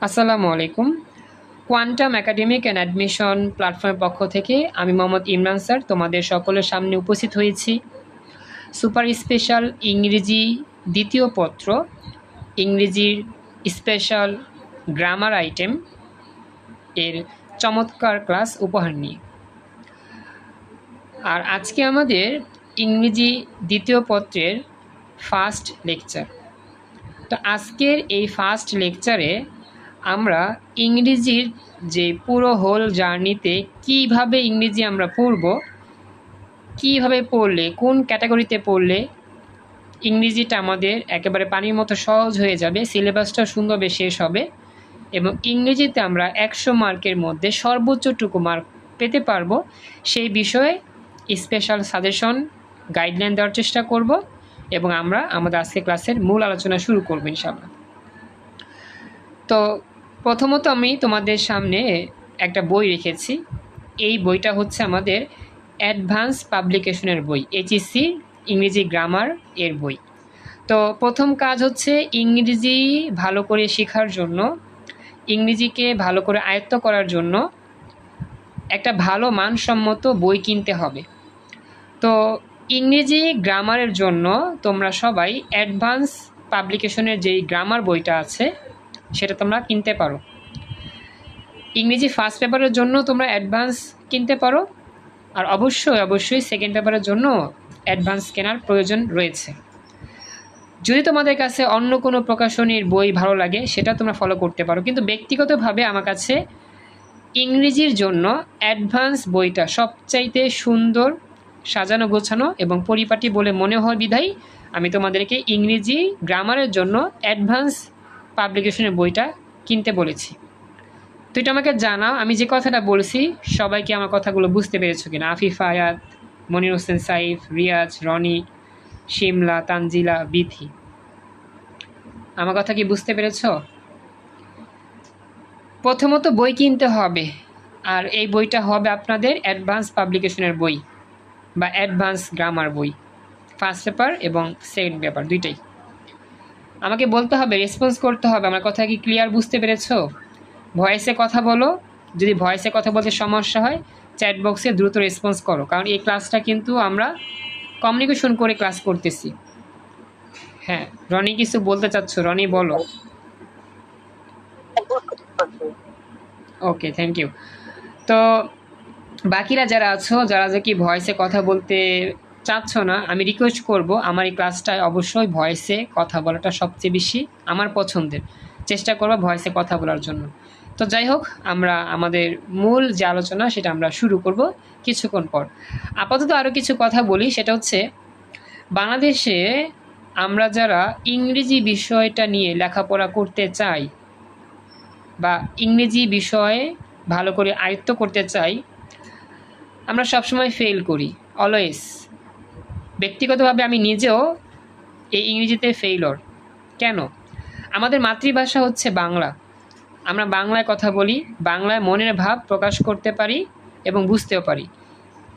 আসসালামু আলাইকুম। Quantum academic and admission প্ল্যাটফর্মের পক্ষ থেকে আমি মোহাম্মদ ইমরান স্যার তোমাদের সকলের সামনে উপস্থিত হয়েছি সুপার স্পেশাল ইংরেজি দ্বিতীয় পত্র ইংরেজির স্পেশাল গ্রামার আইটেম এর চমৎকার ক্লাস উপহার নিয়ে। আর আজকে আমাদের ইংরেজি দ্বিতীয় পত্রের ফার্স্ট লেকচার। তো আজকের এই ফার্স্ট লেকচারে আমরা ইংরেজির যে পুরো হোল জার্নিতে কিভাবে ইংরেজি আমরা পড়ব, কিভাবে পড়লে কোন ক্যাটাগরিতে পড়লে ইংরেজিটা আমাদের একেবারে পানির মতো সহজ হয়ে যাবে, সিলেবাসটা সুন্দরভাবে শেষ হবে এবং ইংরেজিতে আমরা 100 মার্কের মধ্যে সর্বোচ্চটুকু মার্ক পেতে পারবো, সেই বিষয়ে স্পেশাল সাজেশন গাইডলাইন দেওয়ার চেষ্টা করব এবং আমরা আমাদের আজকে ক্লাসের মূল আলোচনা শুরু করব ইনশাআল্লাহ। তো প্রথমত আমি তোমাদের সামনে একটা বই রেখেছি। এই বইটা হচ্ছে আমাদের অ্যাডভান্স পাবলিকেশনের বই, এইচএসসি ইংরেজি গ্রামার এর বই। তো প্রথম কাজ হচ্ছে ইংরেজি ভালো করে শেখার জন্য, ইংরেজিকে ভালো করে আয়ত্ত করার জন্য একটা ভালো মানসম্মত বই কিনতে হবে। তো ইংরেজি গ্রামারের জন্য তোমরা সবাই অ্যাডভান্স পাবলিকেশনের যেই গ্রামার বইটা আছে সেটা তোমরা কিনতে পারো। ইংরেজি ফার্স্ট পেপারের জন্য তোমরা অ্যাডভান্স কিনতে পারো, আর অবশ্যই সেকেন্ড পেপারের জন্য অ্যাডভান্স কেনার প্রয়োজন রয়েছে। যদি তোমাদের কাছে অন্য কোনো প্রকাশনীর বই ভালো লাগে সেটা তোমরা ফলো করতে পারো, কিন্তু ব্যক্তিগতভাবে আমার কাছে ইংরেজির জন্য অ্যাডভান্স বইটা সবচাইতে সুন্দর, সাজানো গোছানো এবং পরিপাটি বলে মনে হয় বিধায় আমি তোমাদেরকে ইংরেজি গ্রামারের জন্য অ্যাডভান্স পাবলিকেশনের বইটা কিনতে বলেছি। তো এটা আমাকে জানাও, আমি যে কথাটা বলছি সবাইকে আমার কথাগুলো বুঝতে পেরেছো কিনা? আফিফা, আয়াত, মনির হোসেন, সাইফ, রিয়াজ, রনি, শিমলা, তানজিলা, বিথি, আমার কথা কি বুঝতে পেরেছো? প্রথমত বই কিনতে হবে, আর এই বইটা হবে আপনাদের অ্যাডভান্স পাবলিকেশনের বই বা অ্যাডভান্স গ্রামার বই, ফার্স্ট পেপার এবং সেকেন্ড পেপার দুইটাই। আমাকে বলতে হবে, রেসপন্স করতে হবে, আমার কথা কি ক্লিয়ার বুঝতে পেরেছো? ভয়েসে কথা বলো, যদি ভয়েসে কথা বলতে সমস্যা হয় চ্যাট বক্সে দ্রুত রেসপন্স করো, কারণ এই ক্লাসটা কিন্তু আমরা কমিউনিকেশন করে ক্লাস করতেছি। হ্যাঁ, রনি কিছু বলতে চাচ্ছ? রনি বলো। ওকে, থ্যাংক ইউ। তো বাকিরা যারা আছো, যারা যে কি ভয়েসে কথা বলতে চাচ্ছ না, আমি রিকোয়েস্ট করব আমার এই ক্লাসটায় অবশ্যই ভয়েসে কথা বলাটা সবচেয়ে বেশি আমার পছন্দের, চেষ্টা করবো ভয়েসে কথা বলার জন্য। তো যাই হোক, আমরা আমাদের মূল যে আলোচনা সেটা আমরা শুরু করব কিছুক্ষণ পর। আপাতত আরও কিছু কথা বলি, সেটা হচ্ছে বাংলাদেশে আমরা যারা ইংরেজি বিষয়টা নিয়ে লেখাপড়া করতে চাই বা ইংরেজি বিষয়ে ভালো করে আয়ত্ত করতে চাই, আমরা সবসময় ফেল করি, অলওয়েজ। ব্যক্তিগতভাবে আমি নিজেও এই ইংরেজিতে ফেইলর। কেন? আমাদের মাতৃভাষা হচ্ছে বাংলা, আমরা বাংলায় কথা বলি, বাংলায় মনের ভাব প্রকাশ করতে পারি এবং বুঝতেও পারি।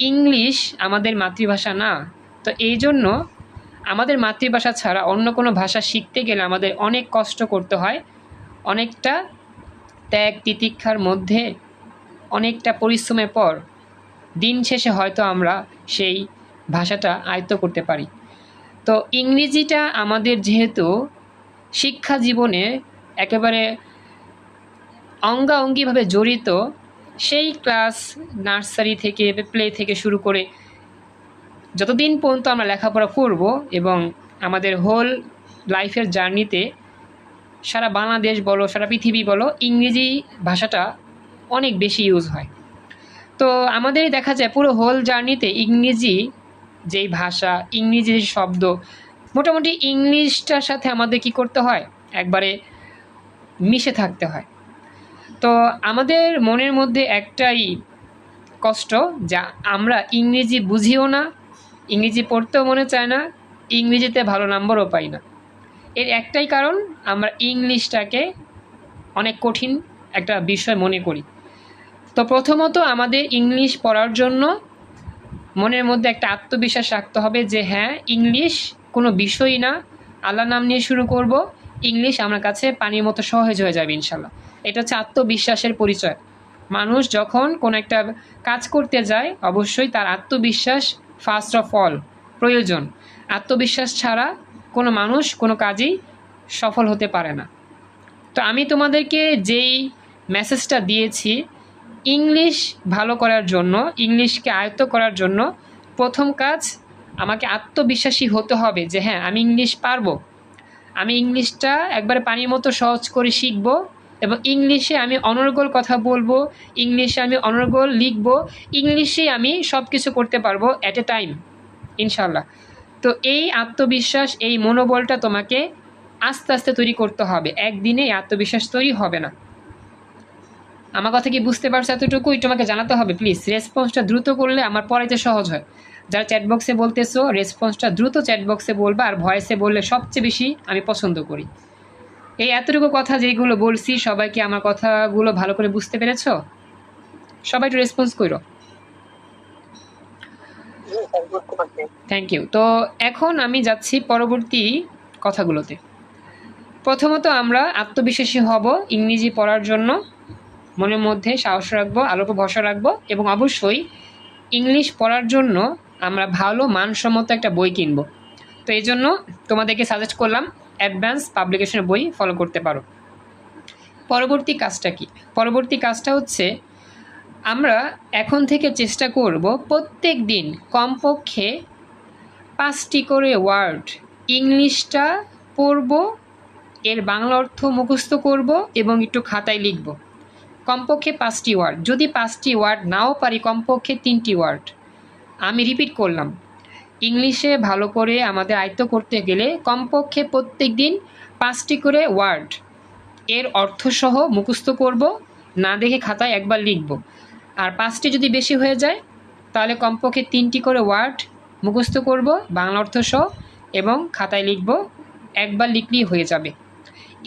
ইংলিশ আমাদের মাতৃভাষা না। তো এই জন্য আমাদের মাতৃভাষা ছাড়া অন্য কোনো ভাষা শিখতে গেলে আমাদের অনেক কষ্ট করতে হয়, অনেকটা ত্যাগ তিতিক্ষার মধ্যে, অনেকটা পরিশ্রমের পর দিন শেষে হয়তো আমরা সেই ভাষাটা আয়ত্ত করতে পারি। তো ইংরেজিটা আমাদের যেহেতু শিক্ষা জীবনে একেবারে অঙ্গাঅঙ্গিভাবে জড়িত, সেই ক্লাস নার্সারি থেকে প্লে থেকে শুরু করে যতদিন পর্যন্ত আমরা লেখাপড়া করব এবং আমাদের হোল লাইফের জার্নিতে সারা বাংলাদেশ বলো, সারা পৃথিবী বলো, ইংরেজি ভাষাটা অনেক বেশি ইউজ হয়। তো আমাদের দেখা যায় পুরো হোল জার্নিতে ইংরেজি যেই ভাষা, ইংরেজি যে শব্দ, মোটামুটি ইংলিশটার সাথে আমাদের কি করতে হয়, একবারে মিশে থাকতে হয়। তো আমাদের মনের মধ্যে একটাই কষ্ট, যা আমরা ইংরেজি বুঝিও না, ইংরেজি পড়তেও মনে চায় না, ইংরেজিতে ভালো নাম্বারও পাই না। এর একটাই কারণ, আমরা ইংলিশটাকে অনেক কঠিন একটা বিষয় মনে করি। তো প্রথমত আমাদের ইংলিশ পড়ার জন্য মনের মধ্যে একটা আত্মবিশ্বাস রাখতে হবে যে হ্যাঁ, ইংলিশ কোনো বিষয়ই না, আল্লাহর নাম নিয়ে শুরু করব, ইংলিশ আমার কাছে পানির মতো সহজ হয়ে যাবে ইনশাল্লাহ। এটা হচ্ছে আত্মবিশ্বাসের পরিচয়। মানুষ যখন কোনো একটা কাজ করতে যায় অবশ্যই তার আত্মবিশ্বাস ফার্স্ট অফ অল প্রয়োজন। আত্মবিশ্বাস ছাড়া কোনো মানুষ কোনো কাজেই সফল হতে পারে না। তো আমি তোমাদেরকে যেই মেসেজটা দিয়েছি, ইংলিশ ভালো করার জন্য, ইংলিশকে আয়ত্ত করার জন্য প্রথম কাজ আমাকে আত্মবিশ্বাসী হতে হবে যে হ্যাঁ আমি ইংলিশ পারবো, আমি ইংলিশটা একবারে পানির মতো সহজ করে শিখবো এবং ইংলিশে আমি অনর্গল কথা বলবো, ইংলিশে আমি অনর্গল লিখবো, ইংলিশে আমি সব কিছু করতে পারবো অ্যাট এ টাইম ইনশাল্লাহ। তো এই আত্মবিশ্বাস, এই মনোবলটা তোমাকে আস্তে আস্তে তৈরি করতে হবে, একদিনে এই আত্মবিশ্বাস তৈরি হবে না। আমার কথা কি বুঝতে পারছো? এতটুকু একটু আমাকে জানাতে হবে প্লিজ। রেসপন্সটা দ্রুত করলে আমার পড়াইতে সহজ হয়। যারা চ্যাটবক্সে বলতেছো রেসপন্সটা দ্রুত চ্যাটবক্সে বলবা, আর ভয়েসে বললে সবচেয়ে বেশি আমি পছন্দ করি। এই এতটুকু কথা যেগুলো বলছি সবাইকে আমার কথাগুলো ভালো করে বুঝতে পেরেছো? সবাই একটু রেসপন্স করো। Thank you. তো এখন আমি যাচ্ছি পরবর্তী কথাগুলোতে। প্রথমত আমরা আত্মবিশ্বাসী হব ইংরেজি পড়ার জন্য, মনের মধ্যে সাহস রাখবো, আলোর উপর ভরসা রাখবো এবং অবশ্যই ইংলিশ পড়ার জন্য আমরা ভালো মানসম্মত একটা বই কিনবো। তো এই জন্য তোমাদেরকে সাজেস্ট করলাম অ্যাডভান্স পাবলিকেশনের বই ফলো করতে পারো। পরবর্তী কাজটা কি? পরবর্তী কাজটা হচ্ছে আমরা এখন থেকে চেষ্টা করব প্রত্যেক দিন কমপক্ষে 5টি করে ওয়ার্ড ইংলিশটা পড়ব, এর বাংলা অর্থ মুখস্থ করব এবং একটু খাতায় লিখব। কমপক্ষে 5টি ওয়ার্ড, যদি 5টি ওয়ার্ড নাও পারি কমপক্ষে 3টি ওয়ার্ড। আমি রিপিট করলাম, ইংলিশে ভালো করে আমাদের আয়ত্ত করতে গেলে কমপক্ষে প্রত্যেক দিন 5টি করে ওয়ার্ড এর অর্থসহ মুখস্থ করব, না দেখে খাতায় একবার লিখব। আর 5টি যদি বেশি হয়ে যায় তাহলে কমপক্ষে 3টি করে ওয়ার্ড মুখস্থ করব বাংলা অর্থসহ এবং খাতায় লিখব, একবার লিখলেই হয়ে যাবে।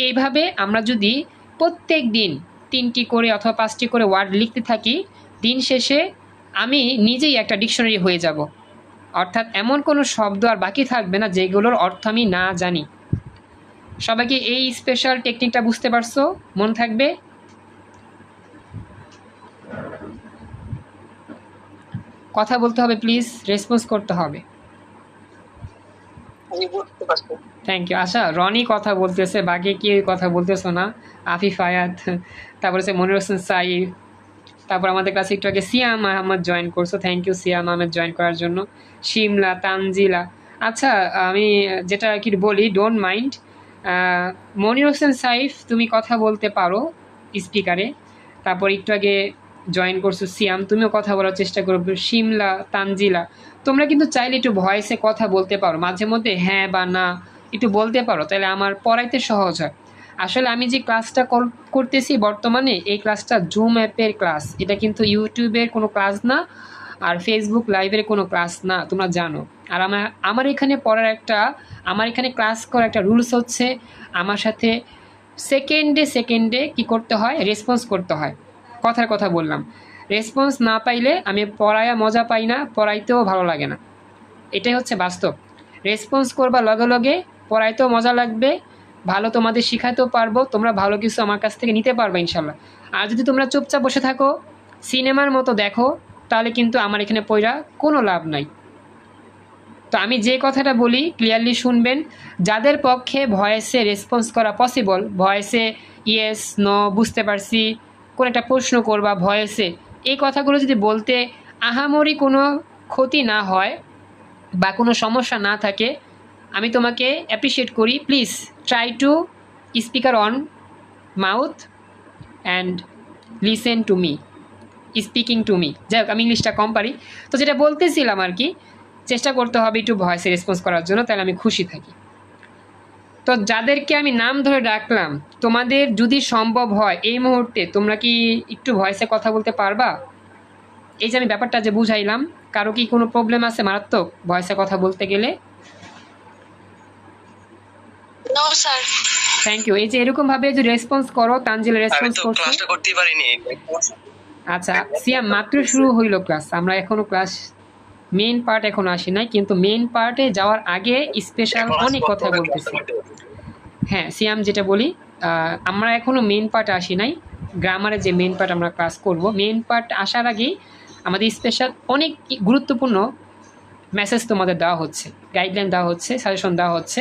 এইভাবে আমরা যদি প্রত্যেক দিন 3টি করে অথবা 5টি করে ওয়ার্ড লিখতে থাকি, দিন শেষে আমি নিজেই একটা ডিকশনারি হয়ে যাব। অর্থাৎ এমন কোনো শব্দ আর বাকি থাকবে না যেগুলোর অর্থ আমি না জানি। সবাইকে এই স্পেশাল টেকনিকটা বুঝতে পারছো? মন থাকবে? কথা বলতে হবে প্লিজ, রেসপন্স করতে হবে। Thank you. আচ্ছা, রনি কথা বলতেছে, বাকি কি কথা বলতেছো না? আফিফ আয়াত, তারপরে হচ্ছে মনির হোসেন সাইফ, তারপর আমাদের কাছে একটু আগে সিয়াম আহমদ জয়েন করছো, thank you Siam Ahmed join করার জন্য। শিমলা, তানজিলা। আচ্ছা, আমি যেটা কি বলি, ডোন্ট মাইন্ড, মনির হোসেন সাইফ তুমি কথা বলতে পারো স্পিকারে। তারপর একটু আগে জয়েন করছো সিয়াম, তুমিও কথা বলার চেষ্টা করবে। শিমলা, তানজিলা, তোমরা কিন্তু চাইলে একটু ভয়েসে কথা বলতে পারো, মাঝে মধ্যে হ্যাঁ বা না একটু বলতে পারো, তাহলে আমার পড়াইতে সহজ হয়। আসলে আমি যে ক্লাসটা করতেছি বর্তমানে, এই ক্লাসটা জুম অ্যাপের ক্লাস, এটা কিন্তু ইউটিউবের কোনো ক্লাস না আর ফেসবুক লাইভের কোনো ক্লাস না, তোমরা জানো। আর আমার এখানে পড়ার আমার এখানে ক্লাস করার একটা রুলস হচ্ছে আমার সাথে সেকেন্ডে কি করতে হয়, রেসপন্স করতে হয়। কথার কথা বললাম, রেসপন্স না পাইলে আমি পড়ায়া মজা পাই না, পড়াইতেও ভালো লাগে না, এটাই হচ্ছে বাস্তব। রেসপন্স করবা লগে লগে, পড়াইতেও মজা লাগবে, ভালো তোমাদের শেখাতেও পারবো, তোমরা ভালো কিছু আমার কাছ থেকে নিতে পারবে ইনশাল্লাহ। আর যদি তোমরা চুপচাপ বসে থাকো, সিনেমার মতো দেখো, তাহলে কিন্তু আমার এখানে পড়া কোনো লাভ নাই। তো আমি যে কথাটা বলি ক্লিয়ারলি শুনবেন। যাদের পক্ষে ভয়েসে রেসপন্স করা পসিবল, ভয়েসে ইয়েস নো বুঝতে পারছি, কোনো একটা প্রশ্ন করবা ভয়েসে, এই কথাগুলো যদি বলতে আহামরি কোনো ক্ষতি না হয় বা কোনো সমস্যা না থাকে, আমি তোমাকে অ্যাপ্রিসিয়েট করি। Please try to speaker on mouth and listen to me, speaking to me. যাই হোক, আমি ইংলিশটা কম পারি, তো যেটা বলতেছিলাম আর কি, চেষ্টা করতে হবে একটু ভয়েসে রেসপন্স করার জন্য, তাহলে আমি খুশি থাকি। তো যাদেরকে আমি নাম ধরে ডাকলাম, তোমাদের যদি সম্ভব হয় এই মুহূর্তে তোমরা কি একটু ভয়েসে কথা বলতে পারবা? এই যে আমি ব্যাপারটা যে বুঝাইলাম, কারো কি কোনো প্রবলেম আছে মারাত্মক ভয়েসে কথা বলতে গেলে? No sir. Thank you. এই যে এরকম ভাবে যে রেসপন্স করো, তানজিলা রেসপন্স করছো। ক্লাসটা করতে পারিনি। আচ্ছা সিয়াম, মাত্র শুরু হইল ক্লাস, আমরা এখনো ক্লাস মেইন পার্ট এখনো আসি নাই, কিন্তু মেইন পার্টে যাওয়ার আগে স্পেশাল অনেক কথা বলতেছি। হ্যাঁ সিয়াম যেটা বলি, আমরা এখনও মেন পার্ট আসি নাই। গ্রামারের যে মেন পার্ট আমরা ক্লাস করব, মেন পার্ট আসার আগেই আমাদের স্পেশাল অনেক গুরুত্বপূর্ণ মেসেজ তোমাদের দেওয়া হচ্ছে, গাইডলাইন দেওয়া হচ্ছে, সাজেশন দেওয়া হচ্ছে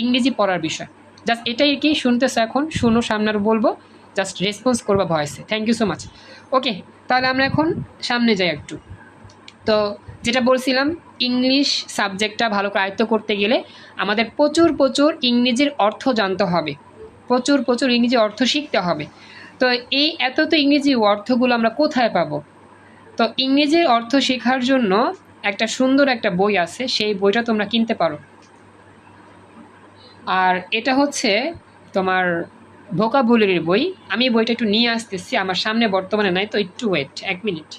ইংরেজি পড়ার বিষয়। জাস্ট এটাই কি শুনতেছো, এখন শুনো, সামনে আরও বলবো, জাস্ট রেসপন্স করবা ভয়েসে। Thank you so much. Okay, তাহলে আমরা এখন সামনে যাই একটু। তো যেটা বলছিলাম, ইংলিশ সাবজেক্টটা ভালো করে আয়ত্ত করতে গেলে আমাদের প্রচুর প্রচুর ইংরেজির অর্থ জানতে হবে, প্রচুর প্রচুর ইংরেজি অর্থ শিখতে হবে। তো এই এত তো ইংরেজি অর্থগুলো আমরা কোথায় পাবো? তো ইংরেজির অর্থ শেখার জন্য একটা সুন্দর একটা বই আছে, সেই বইটা তোমরা কিনতে পারো। আর এটা হচ্ছে তোমার ভোকাবুলারির বই। আমি বইটা একটু নিয়ে আসতেছি, আমার সামনে বর্তমানে নাই, তো একটু wait, 1 minute.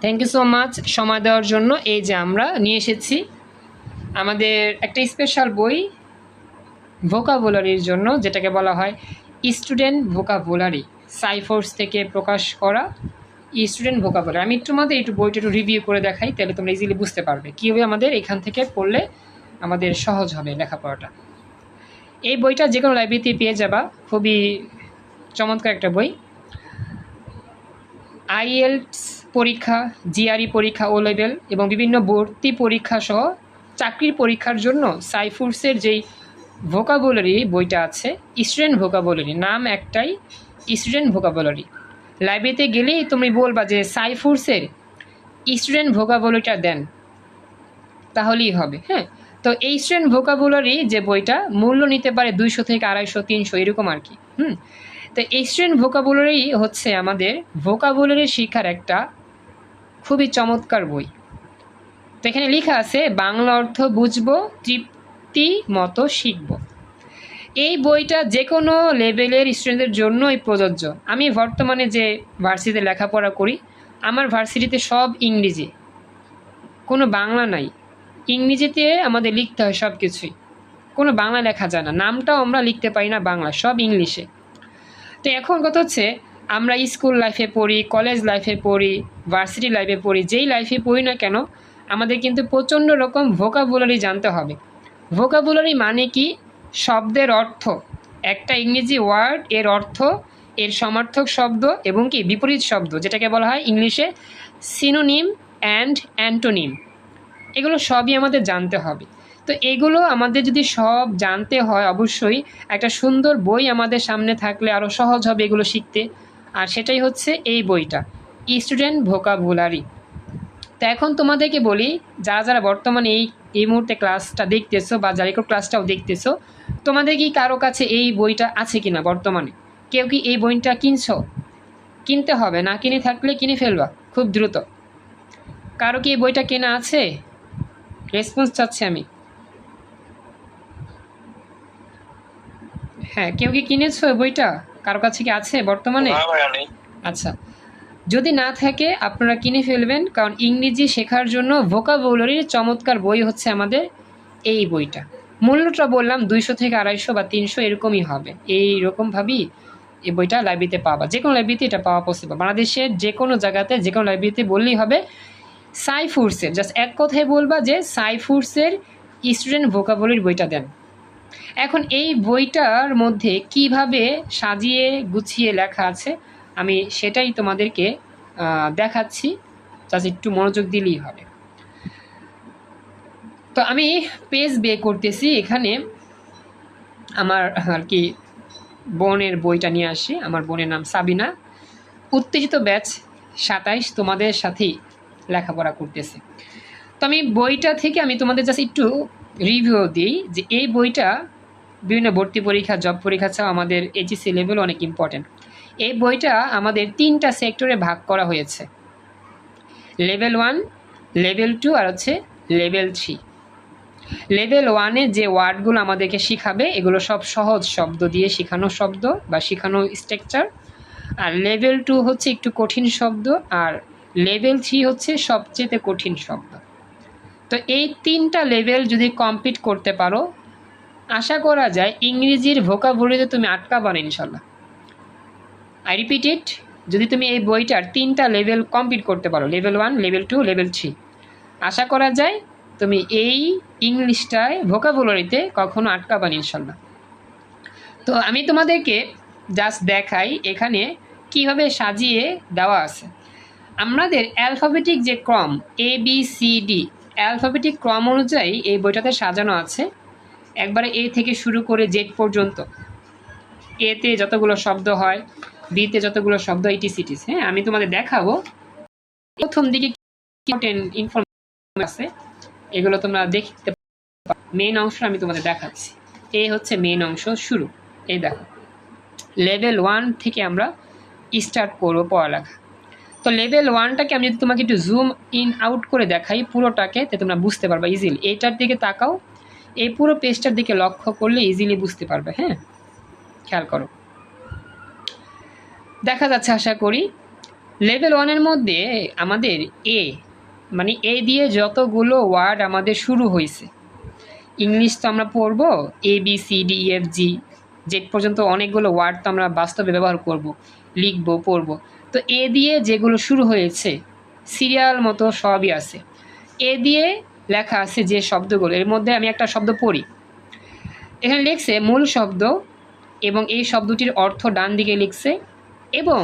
Thank you so much সময় দেওয়ার জন্য। এই যে আমরা নিয়ে এসেছি আমাদের একটা স্পেশাল বই ভোকাবুলারির জন্য, যেটাকে বলা হয় স্টুডেন্ট ভোকাবুলারি, সাইফোর্স থেকে প্রকাশ করা স্টুডেন্ট ভোকাবুলারি। আমি একটু মধ্যে একটু বইটা একটু রিভিউ করে দেখাই, তাহলে তোমরা ইজিলি বুঝতে পারবে কীভাবে আমাদের এখান থেকে পড়লে আমাদের সহজ হবে লেখাপড়াটা। এই বইটা যে কোনো লাইব্রেরিতে পেয়ে যাবা, খুবই চমৎকার একটা বই। আইএলটিএস পরীক্ষা, জিআরই পরীক্ষা, ও লেভেল এবং বিভিন্ন ভর্তি পরীক্ষা সহ চাকরির পরীক্ষার জন্য সাইফোর্সের যেই ভোকাবুলারি বইটা আছে, স্টুডেন্ট ভোকাবুলারি, নাম একটাই স্টুডেন্ট ভোকাবুলারি। লাইব্রেরিতে গেলেই তুমি বলবা যে সাইফোর্সের স্টুডেন্ট ভোকাবুলারিটা দেন, তাহলেই হবে। হ্যাঁ, তো এই স্টুডেন্ট ভোকাবুলারি যে বইটা মূল্য নিতে পারে 200 থেকে 250, 300 এরকম আর কি। তো এই স্টুডেন্ট ভোকাবুলারি হচ্ছে আমাদের ভোকাবুলারি শিক্ষার একটা খুবই চমৎকার বই। তো এখানে লেখা আছে বাংলা অর্থ বুঝবো, তৃপ্তি মতো শিখব। এই বইটা যে কোনো লেভেলের স্টুডেন্টদের জন্যই প্রযোজ্য। আমি বর্তমানে যে ভার্সিটিতে লেখাপড়া করি, আমার ভার্সিটিতে সব ইংরেজি, কোনো বাংলা নাই। ইংরেজিতে আমাদের লিখতে হয় সব কিছুই, কোনো বাংলা লেখা যায় না, নামটাও আমরা লিখতে পারি না বাংলা, সব ইংলিশে। তো এখন কথা হচ্ছে, আমরা স্কুল লাইফে পড়ি, কলেজ লাইফে পড়ি, ভার্সিটি লাইফে পড়ি, যেই লাইফে পড়ি না কেন, আমাদের কিন্তু প্রচণ্ড রকম ভোকাবুলারি জানতে হবে। ভোকাবুলারি মানে কি? শব্দের অর্থ, একটা ইংরেজি ওয়ার্ড এর অর্থ, এর সমার্থক শব্দ এবং কি বিপরীত শব্দ, যেটাকে বলা হয় ইংলিশে সিনোনিম অ্যান্ড অ্যান্টোনিম, এগুলো সবই আমাদের জানতে হবে। তো এগুলো আমাদের যদি সব জানতে হয়, অবশ্যই একটা সুন্দর বই আমাদের সামনে থাকলে আরও সহজ হবে এগুলো শিখতে। আর সেটাই হচ্ছে এই বইটা, স্টুডেন্ট ভোকাবুলারি। তো এখন তোমাদেরকে বলি, যারা যারা বর্তমানে এই মুহূর্তে ক্লাসটা দেখতেছো বা যারা ক্লাসটাও দেখতেছো, তোমাদের কি কারো কাছে এই বইটা আছে কি না বর্তমানে? কেউ কি এই বইটা কিনছো? কিনতে হবে, না কিনে থাকলে কিনে ফেলবা খুব দ্রুত। কারো কি এই বইটা কেনা আছে? রেসপন্স চাচ্ছি আমি। হ্যাঁ, কেউ কি কিনেছো বইটা? কারো কাছে কি আছে বর্তমানে? আচ্ছা, যদি না থাকে আপনারা কিনে ফেলবেন, কারণ ইংরেজি শেখার জন্য ভোকাবুলারির চমৎকার বই হচ্ছে আমাদের এই বইটা। মূল্যটা বললাম 200 থেকে 250 বা 300 এরকমই হবে। এইরকমভাবেই এই বইটা লাইব্রেরিতে পাবা, যে কোনো লাইব্রেরিতে এটা পাওয়া পসিবল। বাংলাদেশের যে কোনো জায়গাতে যে কোনো লাইব্রেরিতে বললেই হবে সাইফোর্সের, জাস্ট এক কথায় বলবা যে সাইফোর্সের স্টুডেন্ট ভোকাবুলারি বইটা দেন। এখন এই বইটার মধ্যে কিভাবে সাজিয়ে গুছিয়ে লেখা আছে আমি সেটাই তোমাদেরকে দেখাচ্ছি, জাস্ট একটু মনোযোগ দিলেই হবে। তো আমি পেজ বে করতেছি, এখানে আমার আর কি বোনের বইটা নিয়ে আসি। আমার বোনের নাম সাবিনা, উত্তেজিত ব্যাচ 27 তোমাদের সাথেই লেখাপড়া করতেছে। তো আমি বইটা থেকে আমি তোমাদের জাস্ট একটু রিভিউ দিই যে এই বইটা বিভিন্ন ভর্তি পরীক্ষা, জব পরীক্ষা ছাড়াও আমাদের এইচএসসি লেভেল অনেক ইম্পর্টেন্ট। এই বইটা আমাদের 3টা সেক্টরে ভাগ করা হয়েছে, লেভেল 1, লেভেল 2 আর হচ্ছে লেভেল 3। লেভেল 1-এ যে ওয়ার্ডগুলো আমাদেরকে শিখাবে এগুলো সব সহজ শব্দ দিয়ে শেখানো শব্দ বা শেখানো স্ট্রাকচার। আর লেভেল 2 হচ্ছে একটু কঠিন শব্দ, আর লেভেল 3 হচ্ছে সবচেয়ে কঠিন শব্দ। তো এই 3টা লেভেল যদি কমপ্লিট করতে পারো, আশা করা যায় ইংরেজির ভোকাবুলারিতে তুমি আটকাবা না ইনশাল্লাহ। আই রিপিট ইট, যদি তুমি এই বইটার 3টা লেভেল কমপ্লিট করতে পারো, লেভেল 1, লেভেল 2, লেভেল 3, আশা করা যায় তুমি এই ইংলিশটায় ভোকাবুলারিতে কখনো আটকাবা না ইনশাল্লাহ। তো আমি তোমাদেরকে জাস্ট দেখাই এখানে কিভাবে সাজিয়ে দেওয়া আছে। আমাদের অ্যালফাবেটিক যে ক্রম ABCD, অ্যালফাবেটিক ক্রম অনুযায়ী এই বইটাতে সাজানো আছে। একবারে A থেকে শুরু করে Z পর্যন্ত। এতে যতগুলো শব্দ হয়, বিতে যতগুলো শব্দ, ইটিসিটিস। হ্যাঁ, আমি তোমাদের দেখাবো। প্রথম দিকে ইনফরমেশন আছে, এগুলো তোমরা দেখতে পারো। মেইন অংশ আমি তোমাদের দেখাচ্ছি। এই হচ্ছে মেইন অংশ শুরু। এই দেখো, লেভেল 1 থেকে আমরা স্টার্ট করবো পড়ালেখা। তো লেভেল 1টাকে আমি যদি তোমাকে একটু জুম ইন আউট করে দেখাই পুরোটাকে, তো তোমরা বুঝতে পারবে ইজিলি। এইটার দিকে তাকাও, এই পুরো পেজটার দিকে লক্ষ্য করলে ইজিলি বুঝতে পারবে। হ্যাঁ, খেয়াল করো, দেখা যাচ্ছে আশা করি। লেভেল 1-এর মধ্যে আমাদের এ, মানে এ দিয়ে যতগুলো ওয়ার্ড আমাদের শুরু হয়েছে, ইংলিশ তো আমরা পড়বো ABCDEFG Z পর্যন্ত অনেকগুলো ওয়ার্ড তো আমরা বাস্তবে ব্যবহার করব, লিখব, পড়ব। তো এ দিয়ে যেগুলো শুরু হয়েছে সিরিয়াল মতো সবই আছে। এ দিয়ে লেখা আছে যে শব্দগুলো, এর মধ্যে আমি একটা শব্দ পড়ি। এখানে লিখছে মূল শব্দ, এবং এই শব্দটির অর্থ ডান দিকে লিখছে, এবং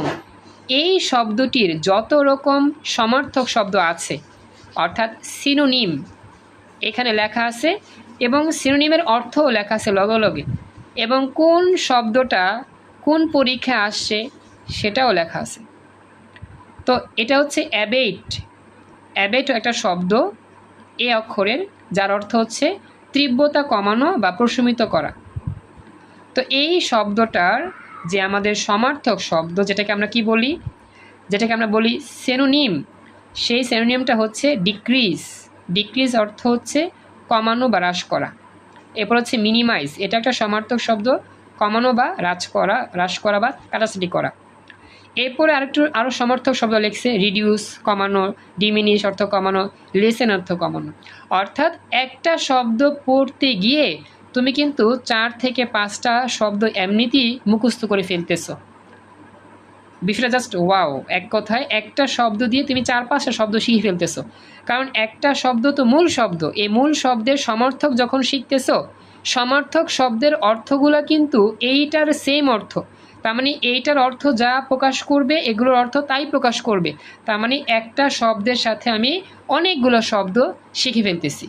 এই শব্দটির যত রকম সমার্থক শব্দ আছে অর্থাৎ সিনোনিম এখানে লেখা আছে, এবং সিনোনিমের অর্থও লেখা আছে লগে লগে, এবং কোন শব্দটা কোন পরীক্ষায় আসছে সেটাও লেখা আছে। তো এটা হচ্ছে অ্যাবেট। অ্যাবেট একটা শব্দ এ অক্ষরের, যার অর্থ হচ্ছে তীব্রতা কমানো বা প্রশমিত করা। তো এই শব্দটার যে আমাদের সমার্থক শব্দ, যেটাকে আমরা কি বলি, যেটাকে আমরা বলি সিনোনিম, সেই সিনোনিমটা হচ্ছে ডিক্রিজ। ডিক্রিজ অর্থ হচ্ছে কমানো বা হ্রাস করা। এরপর হচ্ছে মিনিমাইজ, এটা একটা সমার্থক শব্দ, কমানো বা হ্রাস করা বা কাটাছাটি করা। এরপরে আরও সমর্থক শব্দ লিখছে রিডিউস, কমানো, ডিমিনিশ অর্থ কমানো, লেসেন অর্থ কমানো। অর্থাৎ একটা শব্দ পড়তে গিয়ে তুমি কিন্তু 4 থেকে 5টা শব্দ এমনিতেই মুখস্থ করে ফেলতেছো। বিষয়টা জাস্ট ওয়াও। এক কথায় একটা শব্দ দিয়ে তুমি 4-5টা শব্দ শিখে ফেলতেছো, কারণ একটা শব্দ তো মূল শব্দ। এই মূল শব্দের সমর্থক যখন শিখতেছো, সমর্থক শব্দের অর্থগুলো কিন্তু এইটার সেম অর্থ। তার মানে এইটার অর্থ যা প্রকাশ করবে এগুলোর অর্থ তাই প্রকাশ করবে। তার মানে একটা শব্দের সাথে আমি অনেকগুলো শব্দ শিখে ফেলতেছি।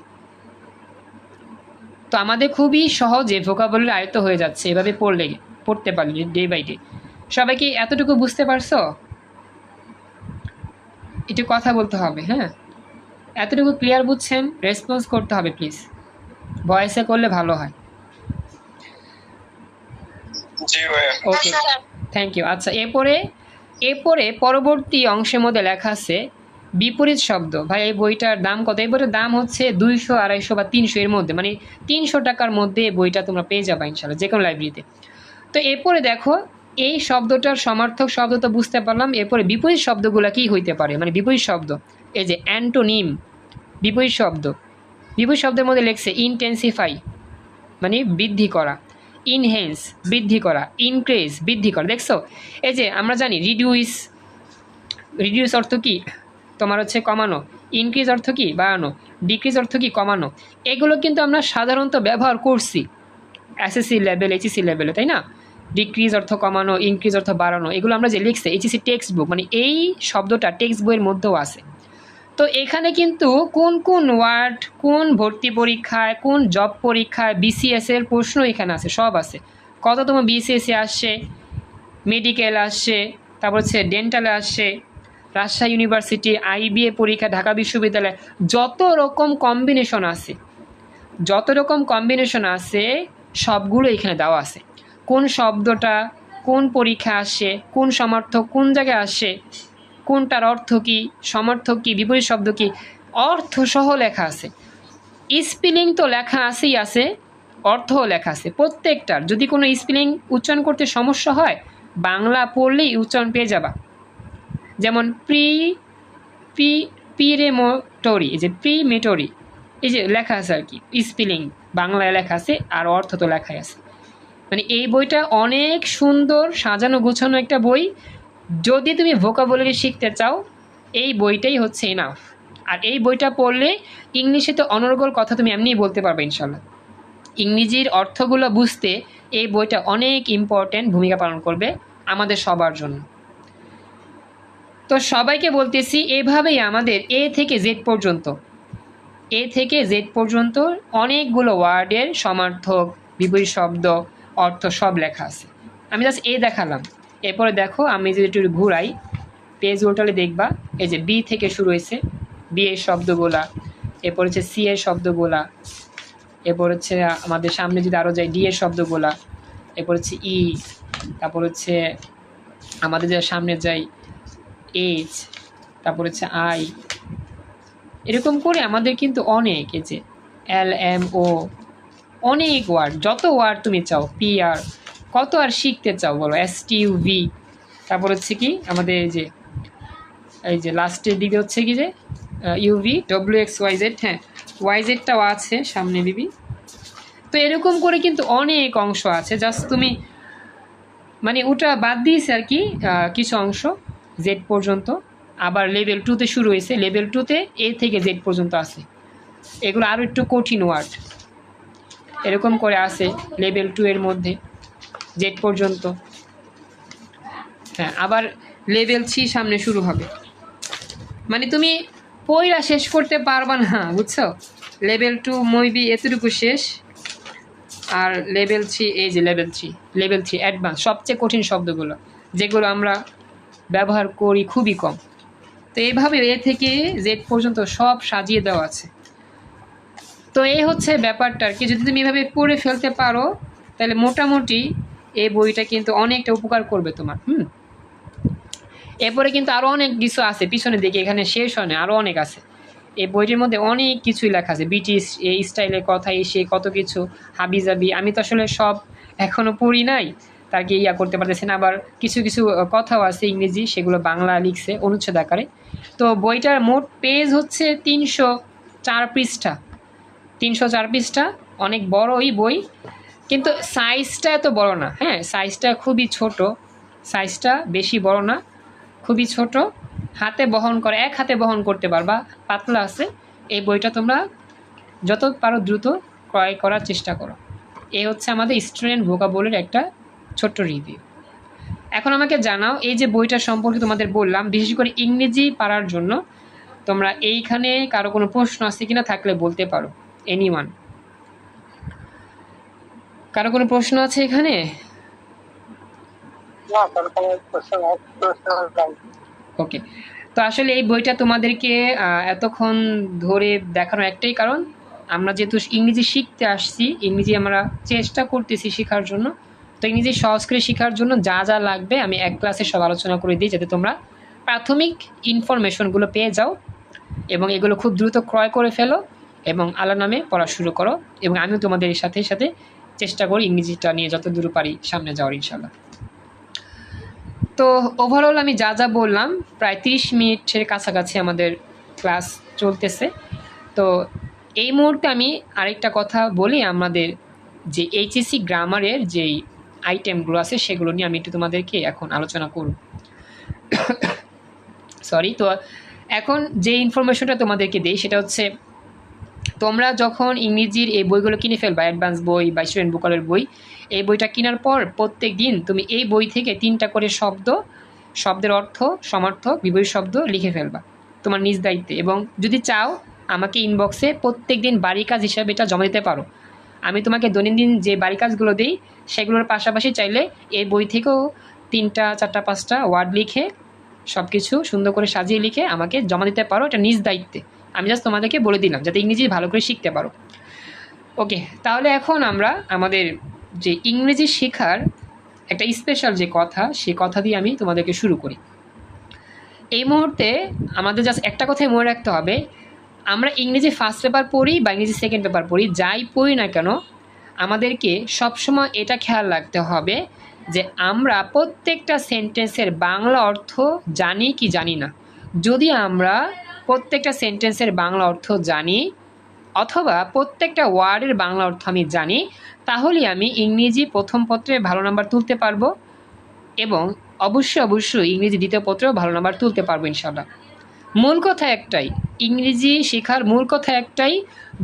তো আমাদের খুবই সহজে ভোকাবুলারি আয়ত্ত হয়ে যাচ্ছে এভাবে পড়তে পারলে ডে বাই ডে। সবাই কি এতটুকু বুঝতে পারছো? একটু কথা বলতে হবে। হ্যাঁ, এতটুকু ক্লিয়ার বুঝছেন? রেসপন্স করতে হবে প্লিজ, ভয়েসে করলে ভালো হয়। ওকে, থ্যাংক ইউ। আচ্ছা, এরপরে পরবর্তী অংশের মধ্যে লেখা আছে বিপরীত শব্দ। ভাই, এই বইটার দাম কত? এই বইটার দাম হচ্ছে 200, 250 বা 300 এর মধ্যে, মানে 300 টাকার মধ্যে বইটা তোমরা পেয়ে যাবে ইনশাল্লাহ যে কোনো লাইব্রেরিতে। তো এরপরে দেখো, এই শব্দটার সমার্থক শব্দ তো বুঝতে পারলাম। এরপরে বিপরীত শব্দগুলো কি হইতে পারে, মানে বিপরীত শব্দ, এই যে অ্যান্টোনিম বিপরীত শব্দ। বিপরীত শব্দের মধ্যে লেখছে ইনটেন্সিফাই মানে বৃদ্ধি করা, ইনহেন্স বৃদ্ধি করা, ইনক্রিজ বৃদ্ধি করা। দেখছো, এই যে আমরা জানি রিডিউস অর্থ কি তোমার হচ্ছে কমানো, ইনক্রিজ অর্থ কি বাড়ানো, ডিক্রিজ অর্থ কি কমানো। এগুলো কিন্তু আমরা সাধারণত ব্যবহার করছি এসএসসি লেভেল, এইচএসসি লেভেলে, তাই না? ডিক্রিজ অর্থ কমানো, ইনক্রিজ অর্থ বাড়ানো, এগুলো আমরা যে লিখছি এইচএসসি টেক্সট বুক, মানে এই শব্দটা টেক্সট বইয়ের মধ্যেও আছে। তো এখানে কিন্তু কোন কোন ওয়ার্ড কোন ভর্তি পরীক্ষায়, কোন জব পরীক্ষায়, বিসিএস এর প্রশ্ন এখানে আছে, সব আছে। কততম বিসিএসে আসছে, মেডিকেল আসছে, তারপর হচ্ছে ডেন্টালে আসছে, রাজশাহী ইউনিভার্সিটি, আইবিএ পরীক্ষা, ঢাকা বিশ্ববিদ্যালয়, যত রকম কম্বিনেশন আছে সবগুলো এখানে দেওয়া আছে। কোন শব্দটা কোন পরীক্ষা আসছে, কোন সমার্থক কোন জায়গায় আসছে, কোনটার অর্থ কী, সমর্থক কী, বিপরীত শব্দ কী, অর্থসহ লেখা আছে। স্পেলিং তো লেখা আছেই আছে, অর্থও লেখা আছে প্রত্যেকটার। যদি কোনো স্পেলিং উচ্চারণ করতে সমস্যা হয়, বাংলা পড়লেই উচ্চারণ পেয়ে যাবা। যেমন প্রিমেটরি, এই যে প্রিমেটরি, এই যে লেখা আছে আর কি, স্পেলিং বাংলায় লেখা আছে আর অর্থ তো লেখাই আছে। মানে এই বইটা অনেক সুন্দর সাজানো গোছানো একটা বই। যদি তুমি ভোকাবুলারি শিখতে চাও, এই বইটাই হচ্ছে এনাফ। আর এই বইটা পড়লে ইংলিশে তো অনর্গল কথা তুমি এমনিই বলতে পারবে ইনশাল্লাহ। ইংরেজির অর্থগুলো বুঝতে এই বইটা অনেক ইম্পর্ট্যান্ট ভূমিকা পালন করবে আমাদের সবার জন্য। তো সবাইকে বলতেছি, এভাবেই আমাদের এ থেকে জেড পর্যন্ত অনেকগুলো ওয়ার্ডের সমার্থক, বিপরীত শব্দ, অর্থ সব লেখা আছে। আমি জাস্ট এ দেখালাম। এরপরে দেখো, আমি যদি একটু ঘুরাই, পেজ উল্টালে দেখবা এই যে বি থেকে শুরু হয়েছে, বি এর শব্দগুলা, এরপর হচ্ছে সি এর শব্দগুলা, এরপর হচ্ছে আমাদের সামনে যদি আরও যাই ডি এর শব্দগুলা, এরপর হচ্ছে ই, তারপর হচ্ছে আমাদের যে সামনে যাই এইচ, তারপর হচ্ছে আই, এরকম করে আমাদের কিন্তু অনেক, এই যে এল এম ও, অনেক ওয়ার্ড, যত ওয়ার্ড তুমি চাও, পি আর, কত আর শিখতে চাও বলো, এস টি ইউ ভি, তারপর হচ্ছে কি আমাদের এই যে লাস্টের দিকে হচ্ছে কি যে UV, W X Y Z, হ্যাঁ ওয়াই জেডটাও আছে সামনে বিবি। তো এরকম করে কিন্তু অনেক অংশ আছে, জাস্ট তুমি মানে ওটা বাদ দিয়েছে আর কি কিছু অংশ জেড পর্যন্ত। আবার লেভেল 2-তে শুরু হয়েছে, লেভেল 2-তে এ থেকে জেড পর্যন্ত আছে। এগুলো আরও একটু কঠিন ওয়ার্ড, এরকম করে আছে লেভেল 2 এর মধ্যে জেড পর্যন্ত। হ্যাঁ, আবার লেভেল 3 সামনে শুরু হবে। মানে তুমি পয়লা শেষ করতে পারবা না, বুঝছো? লেভেল 2 মেবি এতটুকু শেষ, আর লেভেল 3, এই যে লেভেল 3 অ্যাডভান্স, সবচেয়ে কঠিন শব্দগুলো যেগুলো আমরা ব্যবহার করি খুবই কম। তো এইভাবে এ থেকে জেড পর্যন্ত সব সাজিয়ে দেওয়া আছে। তো এই হচ্ছে ব্যাপারটা আর কি। যদি তুমি এভাবে পড়ে ফেলতে পারো, তাহলে মোটামুটি এই বইটা কিন্তু অনেকটা উপকার করবে তোমার। এরপরে কিন্তু আরও অনেক কিছু আছে পিছনের দিকে, এখানে শেষ হয় না, আরও অনেক আছে। এই বইটির মধ্যে অনেক কিছুই লেখা আছে, ব্রিটিশ এই স্টাইলের কথা, এসে কত কিছু হাবিজাবি। আমি তো আসলে সব এখনও পড়ি নাই, তার কি করতে পারতেছি না। আবার কিছু কিছু কথাও আছে ইংরেজি, সেগুলো বাংলা লিখছে অনুচ্ছেদ আকারে। তো বইটার মোট পেজ হচ্ছে 304 পৃষ্ঠা, 304 পৃষ্ঠা, অনেক বড়ই বই। কিন্তু সাইজটা এত বড় না, হ্যাঁ সাইজটা খুবই ছোট, সাইজটা বেশি বড় না, খুবই ছোট। হাতে বহন করে, এক হাতে বহন করতে পারবা, পাতলা আছে। এই বইটা তোমরা যত পারো দ্রুত ক্রয় করার চেষ্টা করো। এই হচ্ছে আমাদের স্টুডেন্ট ভোকাবুলারির একটা ছোট্ট রিভিউ। এখন আমাকে জানাও, এই যে বইটা সম্পর্কে তোমাদের বললাম, বিশেষ করে ইংরেজি পারার জন্য তোমরা এইখানে কারো কোনো প্রশ্ন আছে কিনা, থাকলে বলতে পারো। এনিওয়ান, কারো কোনো প্রশ্ন আছে এখানে? ওকে। তো আসলে এই বইটা তোমাদেরকে এতক্ষণ ধরে দেখানোর একটাই কারণ, আমরা যেহেতু ইংরেজি শিখতে আসছি, ইংরেজি আমরা চেষ্টা করতেছি শেখার জন্য। তো ইংরেজি সহজ করে শেখার জন্য যা যা লাগবে আমি এক ক্লাসে সব আলোচনা করে দিই, যাতে তোমরা প্রাথমিক ইনফরমেশনগুলো পেয়ে যাও এবং এগুলো খুব দ্রুত ক্রয় করে ফেলো এবং আল্লাহর নামে পড়া শুরু করো। এবং আমিও তোমাদের সাথে সাথে চেষ্টা করি ইংরেজিটা নিয়ে যত দূর পারি সামনে যাওয়ার ইনশাল্লাহ। তো ওভারঅল আমি যা যা বললাম, প্রায় 30 মিনিটের কাছাকাছি আমাদের ক্লাস চলতেছে। তো এই মুহূর্তে আমি আরেকটা কথা বলি, আমাদের যে এইচএসসি গ্রামারের যেই আইটেমগুলো আছে সেগুলো নিয়ে আমি একটু তোমাদেরকে এখন আলোচনা করব। সরি। তো এখন যে ইনফরমেশনটা তোমাদেরকে দিই সেটা হচ্ছে, তোমরা যখন ইংরেজির এই বইগুলো কিনে ফেলবা, অ্যাডভান্স বই বা স্টুডেন্ট বুকালের বই, এই বইটা কেনার পর প্রত্যেক দিন তুমি এই বই থেকে 3টা করে শব্দের অর্থ, সমার্থক, বিপরীত শব্দ লিখে ফেলবা তোমার নিজ দায়িত্বে। এবং যদি চাও আমাকে ইনবক্সে প্রত্যেক দিন বাড়ি কাজ হিসাবে এটা জমা দিতে পারো। আমি তোমাকে দৈনন্দিন যে বাড়ি কাজগুলো দিই সেগুলোর পাশাপাশি চাইলে এই বই থেকেও 3টা 4টা 5টা ওয়ার্ড লিখে সব কিছু সুন্দর করে সাজিয়ে লিখে আমাকে জমা দিতে পারো, এটা নিজ দায়িত্বে। আমি জাস্ট তোমাদেরকে বলে দিলাম যাতে ইংরেজি ভালো করে শিখতে পারো। ওকে, তাহলে এখন আমরা আমাদের যে ইংরেজি শেখার একটা স্পেশাল যে কথা, সেই কথা দিয়ে আমি তোমাদেরকে শুরু করি। এই মুহূর্তে আমাদের জাস্ট একটা কথাই মনে রাখতে হবে, আমরা ইংরেজি ফার্স্ট পেপার পড়ি বা ইংরেজি সেকেন্ড পেপার পড়ি, যাই পড়ি না কেন আমাদেরকে সবসময় এটা খেয়াল রাখতে হবে যে আমরা প্রত্যেকটা সেন্টেন্সের বাংলা অর্থ জানি কি জানি না। যদি আমরা প্রত্যেকটা সেন্টেন্সের বাংলা অর্থ জানি অথবা প্রত্যেকটা ওয়ার্ডের বাংলা অর্থ আমি জানি, তাহলে আমি ইংরেজি প্রথম পত্রে ভালো নাম্বার তুলতে পারবো এবং অবশ্যই ইংরেজি দ্বিতীয় পত্রেও ভালো নাম্বার তুলতে পারবো ইনশাল্লাহ। মূল কথা একটাই, ইংরেজি শেখার মূল কথা একটাই,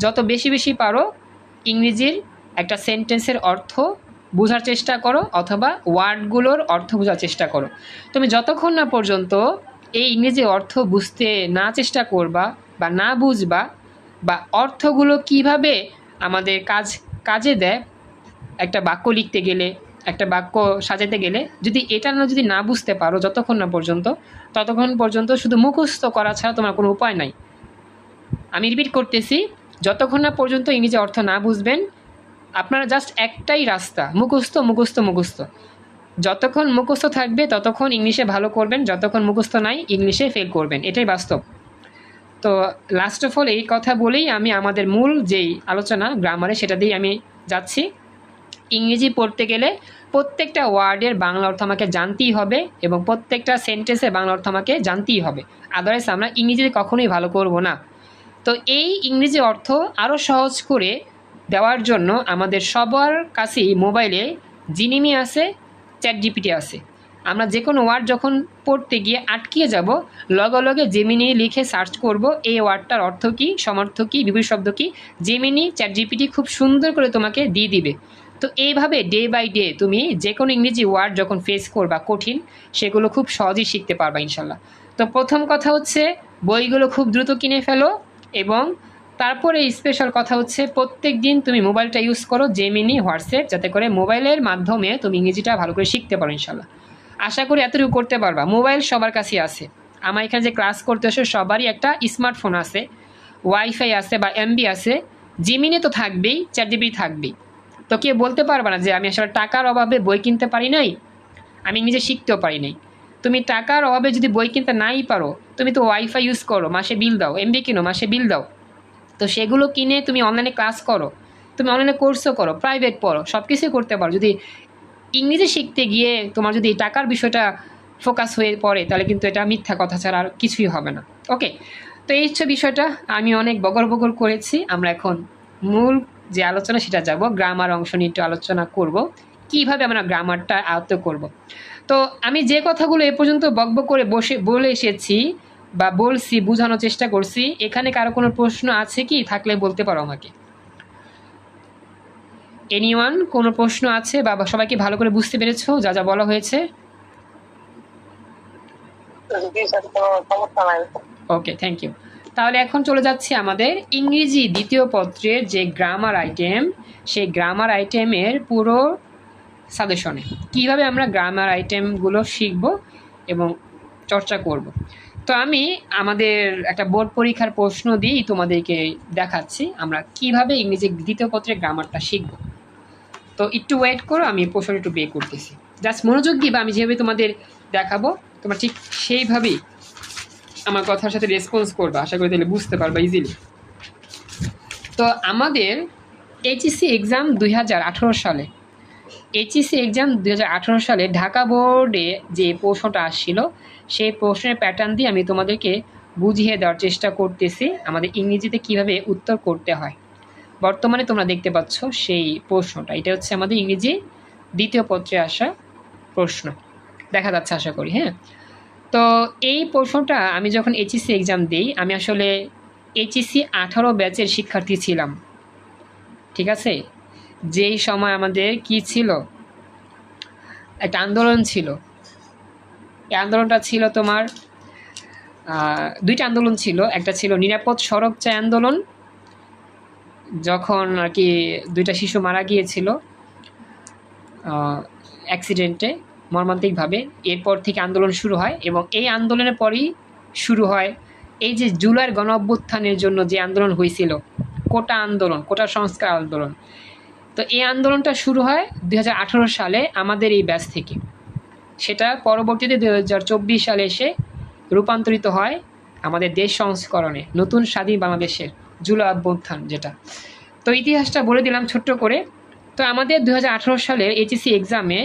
যত বেশি বেশি পারো ইংরেজির একটা সেন্টেন্সের অর্থ বোঝার চেষ্টা করো অথবা ওয়ার্ডগুলোর অর্থ বোঝার চেষ্টা করো। তুমি যতক্ষণ না পর্যন্ত এই ইংরেজি অর্থ বুঝতে না চেষ্টা করবা বা না বুঝবা বা অর্থগুলো কিভাবে আমাদের কাজে দেয়, একটা বাক্য লিখতে গেলে, একটা বাক্য সাজাতে গেলে, যদি না বুঝতে পারো যতক্ষণ না পর্যন্ত, ততক্ষণ পর্যন্ত শুধু মুখস্থ করা ছাড়া তোমার কোনো উপায় নাই। আমি রিপিট করতেছি, যতক্ষণ না পর্যন্ত ইংরেজি অর্থ না বুঝবেন, আপনারা জাস্ট একটাই রাস্তা, মুখস্থ। যতক্ষণ মুখস্থ থাকবে ততক্ষণ ইংলিশে ভালো করবেন, যতক্ষণ মুখস্থ নাই ইংলিশে ফেল করবেন, এটাই বাস্তব। তো লাস্ট অফ অল এই কথা বলেই আমি আমাদের মূল যেই আলোচনা গ্রামারে সেটা দিয়েই আমি যাচ্ছি। ইংরেজি পড়তে গেলে প্রত্যেকটা ওয়ার্ডের বাংলা অর্থ আমাকে জানতেই হবে এবং প্রত্যেকটা সেন্টেন্সের বাংলা অর্থ আমাকে জানতেই হবে, আদারওয়াইজ আমরা ইংরেজিতে কখনোই ভালো করব না। তো এই ইংরেজি অর্থ আরও সহজ করে দেওয়ার জন্য আমাদের সবার কাছেই মোবাইলে জিনিমি আছে, চ্যাটজিপিটি আছে। আমরা যে কোনো ওয়ার্ড যখন পড়তে গিয়ে আটকিয়ে যাব, লগে জেমিনি লিখে সার্চ করব এই ওয়ার্ডটার অর্থ কী, সমার্থক কী, বিপরীত শব্দ কী, জেমিনি চ্যাটজিপিটি খুব সুন্দর করে তোমাকে দিয়ে দিবে। তো এইভাবে ডে বাই ডে তুমি যে কোনো ইংরেজি ওয়ার্ড যখন ফেস করবা কঠিন, সেগুলো খুব সহজেই শিখতে পারবা ইনশাল্লাহ। তো প্রথম কথা হচ্ছে বইগুলো খুব দ্রুত কিনে ফেলো এবং তারপরে স্পেশাল কথা হচ্ছে প্রত্যেক দিন তুমি মোবাইলটা ইউজ করো, জেমিনি, হোয়াটসঅ্যাপ, যাতে করে মোবাইলের মাধ্যমে তুমি ইংরেজিটা ভালো করে শিখতে পারো ইনশাল্লাহ। আশা করি এতটুকু করতে পারবা। মোবাইল সবার কাছেই আছে, আমার এখানে যে ক্লাস করতে আসে সবারই একটা স্মার্টফোন আছে, ওয়াইফাই আছে বা এমবি আছে, জেমিনি তো থাকবেই, চ্যাটজিপিটি থাকবেই। তো কেউ বলতে পারবে না যে আমি আসলে টাকার অভাবে বই কিনতে পারি নাই, আমি নিজে শিখতেও পারি নাই। তুমি টাকার অভাবে যদি বই কিনতে নাই পারো, তুমি তো ওয়াইফাই ইউজ করো, মাসে বিল দাও, এমবি কিনো, মাসে বিল দাও। তো সেগুলো কিনে তুমি অনলাইনে ক্লাস করো, তুমি অনলাইনে কোর্সও করো, প্রাইভেট পড়ো, সব কিছুই করতে পারো। যদি ইংরেজি শিখতে গিয়ে তোমার যদি টাকার বিষয়টা ফোকাস হয়ে পড়ে, তাহলে কিন্তু এটা মিথ্যা কথা ছাড়া আর কিছুই হবে না। ওকে, তো এই হচ্ছে বিষয়টা। আমি অনেক বগর করেছি, আমরা এখন মূল যে আলোচনা সেটা যাব। গ্রামার অংশ নিয়ে একটু আলোচনা করব, কিভাবে আমরা গ্রামারটা আয়ত্ত করব। তো আমি যে কথাগুলো এ পর্যন্ত বকবক করে বলে এসেছি বা বলছি, বোঝানোর চেষ্টা করছি, এখানে কারো কোনো প্রশ্ন আছে কি? থাকলে বলতে পারো আমাকে। এনিওয়ান, কোনো প্রশ্ন আছে বা সবাইকে ভালো করে বুঝতে পেরেছো যা যা বলা হয়েছে? ওকে, থ্যাংক ইউ। তাহলে এখন চলে যাচ্ছি আমাদের ইংরেজি দ্বিতীয় পত্রের যে গ্রামার আইটেম, সেই গ্রামার আইটেমের পুরো সাজেশনে কিভাবে আমরা গ্রামার আইটেমগুলো শিখব এবং চর্চা করব। তো আমি আমাদের একটা বোর্ড পরীক্ষার প্রশ্ন দিয়েই তোমাদেরকে দেখাচ্ছি আমরা কিভাবে ইংরেজি দ্বিতীয় পত্রের গ্রামারটা শিখব। তো একটু ওয়েট করো, আমি প্রশ্নটা একটু বের করতেছি। জাস্ট মনোযোগ দিবা, আমি যেভাবে তোমাদের দেখাবো তোমরা ঠিক সেইভাবেই আমার কথার সাথে রেসপন্স করবা, আশা করি তাহলে বুঝতে পারবা ইজিলি। তো আমাদের এইচএসসি এক্সাম 2018 সালে, এইচএসসি এক্সাম 2018 সালে ঢাকা বোর্ডে যে প্রশ্নটা আসছিল, সেই প্রশ্নের প্যাটার্ন দিয়ে আমি তোমাদেরকে বুঝিয়ে দেওয়ার চেষ্টা করতেছি আমাদের ইংরেজিতে কিভাবে উত্তর করতে হয়। বর্তমানে তোমরা দেখতে পাচ্ছ সেই প্রশ্নটা, এটা হচ্ছে আমাদের ইংরেজি দ্বিতীয় পত্রে আসা প্রশ্ন, দেখা যাচ্ছে আশা করি। হ্যাঁ, তো এই প্রশ্নটা আমি যখন এইচএসসি এক্সাম দিই, আমি আসলে এইচএসসি 18 ব্যাচের শিক্ষার্থী ছিলাম, ঠিক আছে। যেই সময় আমাদের কি ছিল, একটা আন্দোলন ছিল। এই আন্দোলনটা ছিল তোমার দুইটা আন্দোলন ছিল, একটা ছিল নিরাপদ সড়ক চাই আন্দোলন, যখন আর কি দুইটা শিশু মারা গিয়েছিল অ্যাক্সিডেন্টে, মর্মান্তিকভাবে। এরপর থেকে আন্দোলন শুরু হয় এবং এই আন্দোলনের পরই শুরু হয় এই যে জুলাইয়ের গণ অভ্যুত্থানের জন্য যে আন্দোলন হয়েছিল, কোটা আন্দোলন, কোটা সংস্কার আন্দোলন। তো এই আন্দোলনটা শুরু হয় 2018 সালে আমাদের এই ব্যাচ থেকে। সেটা পরবর্তীতে 2024 সালে এসে রূপান্তরিত হয় আমাদের দেশ সংস্করণে, নতুন স্বাধীন বাংলাদেশের জুলাই অভ্যুত্থান যেটা। তো ইতিহাসটা বলে দিলাম ছোট্ট করে। তো আমাদের 2018 সালের এইচএসসি এক্সামে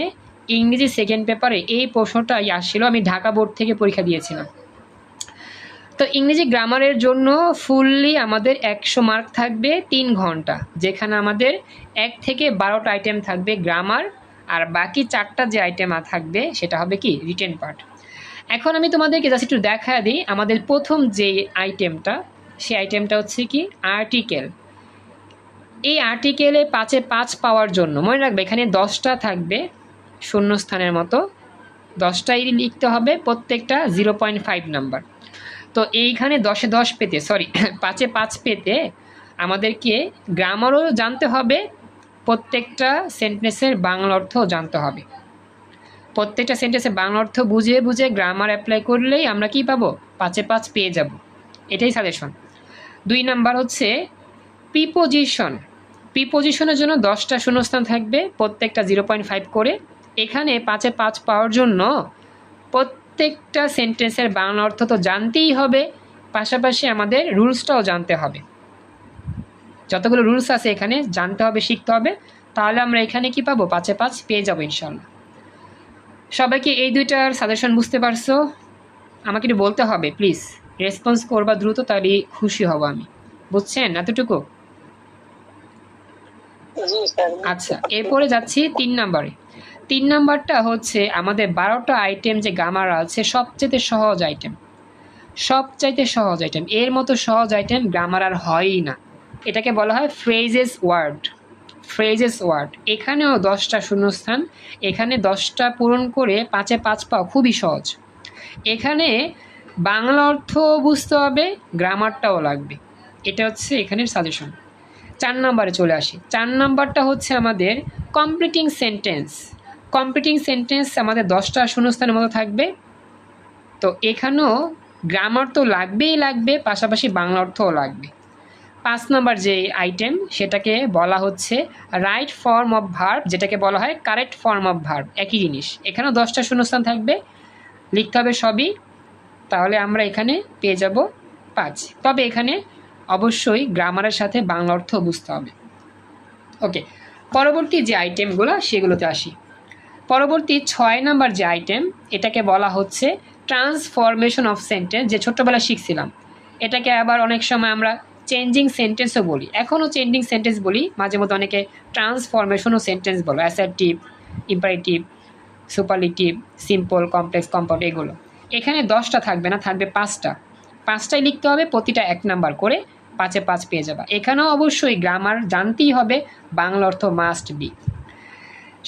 ইংরেজি সেকেন্ড পেপারে এই প্রশ্নটাই আসছিল, আমি ঢাকা বোর্ড থেকে পরীক্ষা দিয়েছিলাম। তো ইংরেজি গ্রামারের জন্য ফুললি আমাদের 100 মার্ক থাকবে 3 ঘন্টা, যেখানে আমাদের 1 থেকে 12টা আইটেম থাকবে গ্রামার, আর বাকি 4টা যে আইটেম থাকবে সেটা হবে কি রিটেন পার্ট। এখন আমি তোমাদেরকে জাস্ট একটু দেখা দিই আমাদের প্রথম যে আইটেমটা, সেই আইটেমটা হচ্ছে কি আর্টিকেল। এই আর্টিকেলে 5-এ 5 পাওয়ার জন্য মনে রাখবে এখানে 10টা থাকবে শূন্যস্থানের মতো, 10টাই লিখতে হবে, প্রত্যেকটা 0.5 নাম্বার। তো এইখানে 10-এ 10 পেতে, সরি 5-এ 5 পেতে আমাদেরকে গ্রামারও জানতে হবে, প্রত্যেকটা সেন্টেন্সের বাংলা অর্থও জানতে হবে। প্রত্যেকটা সেন্টেন্সের বাংলা অর্থ বুঝে বুঝে গ্রামার অ্যাপ্লাই করলেই আমরা কি পাবো, 5-এ 5 পেয়ে যাব। এটাই সাজেশন। 2 নাম্বার হচ্ছে প্রিপোজিশন। প্রিপোজিশনের জন্য 10টা শূন্যস্থান থাকবে, প্রত্যেকটা 0.5 করে। এখানে 5-এ 5 পাওয়ার জন্য প্রত্যেকটা সেন্টেন্সের বাংলা অর্থ তো জানতেই হবে, পাশাপাশি আমাদের রুলসটাও জানতে হবে। যতগুলো রুলস আছে এখানে জানতে হবে, শিখতে হবে, তাহলে আমরা এখানে কি পাবো, 5-এ 5 পেয়ে যাবো ইনশাল্লাহ। সবাইকে এই দুইটার সাজেশন বুঝতে পারছো? আমাকে একটু বলতে হবে প্লিজ, রেসপন্স করবা দ্রুত, তাহলে খুশি হব আমি। বুঝছেন এতটুকু? আচ্ছা, এরপরে যাচ্ছি 3 নাম্বারে। 3 নাম্বারটা হচ্ছে আমাদের 12টা আইটেম যে গ্রামার আছে সবচেয়ে সহজ আইটেম, সবচাইতে সহজ আইটেম। এর মতো সহজ আইটেম গ্রামার আর হয়ই না। এটাকে বলা হয় ফ্রেজেস ওয়ার্ড। ফ্রেজেস ওয়ার্ড, এখানেও 10টা শূন্যস্থান, এখানে 10টা পূরণ করে 5-এ 5 পাওয়া খুবই সহজ। এখানে বাংলা অর্থ বুঝতে হবে, গ্রামারটাও লাগবে। এটা হচ্ছে এখানের সাজেশন। 4 নাম্বারে চলে আসি। 4 নাম্বারটা হচ্ছে আমাদের কমপ্লিটিং সেন্টেন্স। কমপ্লিটিং সেন্টেন্স আমাদের 10টা শূন্যস্থানের মতো থাকবে। তো এখানেও গ্রামার তো লাগবেই লাগবে, পাশাপাশি বাংলা অর্থও লাগবে। 5 নাম্বার যে আইটেম সেটাকে বলা হচ্ছে রাইট ফর্ম অফ ভার্ব, যেটাকে বলা হয় কারেক্ট ফর্ম অফ ভার্ব, একই জিনিস। এখানেও 10টা শূন্যস্থান থাকবে, লিখতে হবে সবই, তাহলে আমরা এখানে পেয়ে যাব 5। তবে এখানে অবশ্যই গ্রামারের সাথে বাংলা অর্থ বুঝতে হবে। ওকে, পরবর্তী যে আইটেমগুলো সেগুলোতে আসি। পরবর্তী 6 নাম্বার যে আইটেম, এটাকে বলা হচ্ছে ট্রান্সফরমেশন অফ সেন্টেন্স, যে ছোট্টবেলা শিখছিলাম। এটাকে আবার অনেক সময় আমরা চেঞ্জিং সেন্টেন্সও বলি, এখনও চেঞ্জিং সেন্টেন্স বলি, মাঝে মধ্যে অনেকে ট্রান্সফরমেশনও সেন্টেন্স বলো, assertive, imperative, superlative, simple, complex, compound, এগুলো। এখানে 10টা থাকবে না, থাকবে 5টা। 5টাই লিখতে হবে, প্রতিটা 1 নাম্বার করে, 5-এ 5 পেয়ে যাবা। এখানেও অবশ্যই গ্রামার জানতেই হবে, বাংলা অর্থ মাস্ট বি।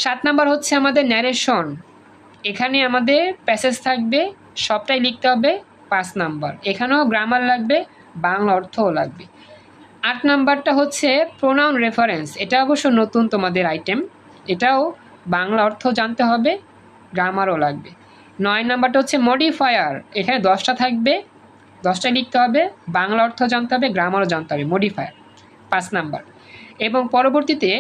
7 নাম্বার হচ্ছে আমাদের ন্যারেশন। এখানে আমাদের প্যাসেজ থাকবে, সবটাই লিখতে হবে, 5 নাম্বার। এখানেও গ্রামার লাগবে, বাংলা অর্থও লাগবে। 8 নাম্বারটা হচ্ছে প্রোনাউন রেফারেন্স। এটা অবশ্য নতুন তোমাদের আইটেম, এটাও বাংলা অর্থ জানতে হবে, গ্রামারও লাগবে। 9 নাম্বারটা হচ্ছে মডিফায়ার। এখানে 10টা থাকবে, 10টাই লিখতে হবে, বাংলা অর্থ জানতে হবে, গ্রামারও জানতে হবে, মডিফায়ার 5 নাম্বার। এবং পরবর্তীতে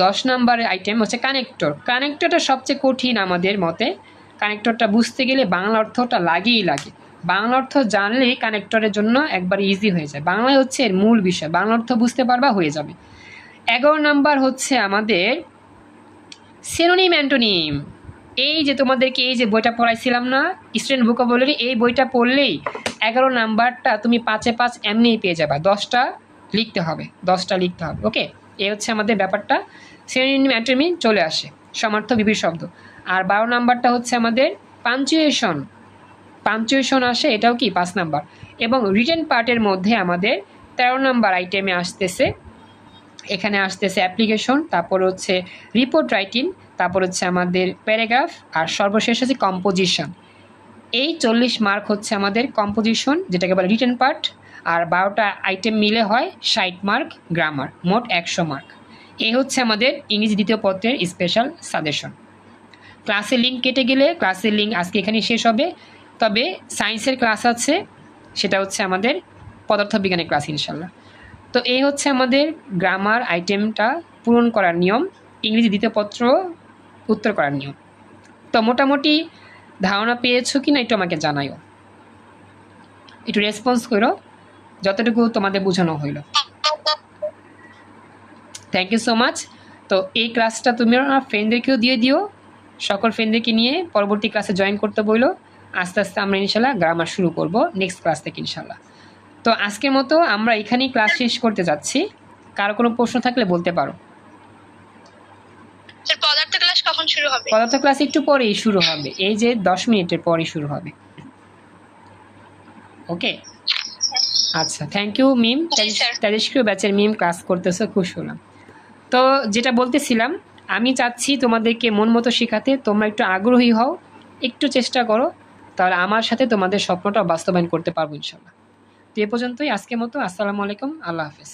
10 নাম্বারের আইটেম হচ্ছে কানেক্টর। কানেক্টরটা সবচেয়ে কঠিন আমাদের মতে। কানেক্টরটা বুঝতে গেলে বাংলা অর্থটা লাগেই লাগে, বাংলা অর্থ জানলেই কানেক্টরের জন্য একবার ইজি হয়ে যায়। বাংলায় হচ্ছে এর মূল বিষয়, বাংলা অর্থ বুঝতে পারবা হয়ে যাবে। 11 নাম্বার হচ্ছে আমাদের সিনোনিম অ্যান্টোনিম। এই যে তোমাদেরকে এই যে বইটা পড়াইছিলাম না, স্টুডেন্ট ভোকাবুলারি, এই বইটা পড়লেই 11 নাম্বারটা তুমি 5-এ 5 এমনিই পেয়ে যাবা। 10টা লিখতে হবে, 10টা লিখতে হবে। ওকে, এই হচ্ছে আমাদের ব্যাপারটা। সিনোনিম অ্যান্টোনিম চলে আসে, সমার্থক বিপরীত শব্দ। আর 12 নাম্বারটা হচ্ছে আমাদের পাঞ্চুয়েশন। পাঞ্চুয়েশন আসে, এটাও কি 5 নাম্বার। এবং রিটেন পার্টের মধ্যে আমাদের 13 নাম্বার আইটেমে আসতেছে, এখানে আসতেছে অ্যাপ্লিকেশন, তারপর হচ্ছে রিপোর্ট রাইটিং, তারপর হচ্ছে আমাদের প্যারাগ্রাফ, আর সর্বশেষ হচ্ছে কম্পোজিশন। এই 40 মার্ক হচ্ছে আমাদের কম্পোজিশন, যেটাকে বলে রিটেন পার্ট। আর 12টা আইটেম মিলে হয় 60 মার্ক গ্রামার, মোট 100 মার্ক। এই হচ্ছে আমাদের ইংরেজি দ্বিতীয় পত্রের স্পেশাল সাজেশন। ক্লাসের লিঙ্ক কেটে গেলে ক্লাসের লিঙ্ক আজকে এখানে শেষ হবে, তবে সায়েন্সের ক্লাস আছে, সেটা হচ্ছে আমাদের পদার্থবিজ্ঞানের ক্লাস ইনশাল্লাহ। তো এই হচ্ছে আমাদের গ্রামার আইটেমটা পূরণ করার নিয়ম, ইংরেজি দ্বিতীয় পত্র উত্তর করার নিয়ম। তো মোটামুটি ধারণা পেয়েছো কি না একটু আমাকে জানাইও। একটু রেসপন্স করো যতটুকু তোমাদের বোঝানো হইল। Thank you so much. তো এই ক্লাসটা তুমি আমার ফ্রেন্ডদেরকেও দিয়ে দিও, সকল ফ্রেন্ডদেরকে নিয়ে পরবর্তী ক্লাসে জয়েন করতে বইলো। আস্তে আস্তে আমরা ইনশাল্লাহ গ্রামার শুরু করব নেক্সট ক্লাস থেকে ইনশাল্লাহ। তো আজকের মতো আমরা এখানেই ক্লাস শেষ করতে যাচ্ছি। কারো কোনো প্রশ্ন থাকলে বলতে পারো। স্যার পদার্থ ক্লাস কখন শুরু হবে? পদার্থ ক্লাস একটু পরেই শুরু হবে, এই যে 10 মিনিটের পরেই শুরু হবে। ওকে, আচ্ছা, থ্যাংক ইউ মিম। তেজস্ক্রিয় ব্যাচের মিম ক্লাস করতেছো, খুশি হলাম। তো যেটা বলতেছিলাম, আমি চাচ্ছি তোমাদেরকে মন মতো শেখাতে, তোমরা একটু আগ্রহী হও, একটু চেষ্টা করো, তাহলে আমার সাথে তোমাদের স্বপ্নটা বাস্তবায়ন করতে পারবো ইনশাল্লাহ। তো এ পর্যন্তই আজকের মতো। আসসালামু আলাইকুম, আল্লাহ হাফেজ।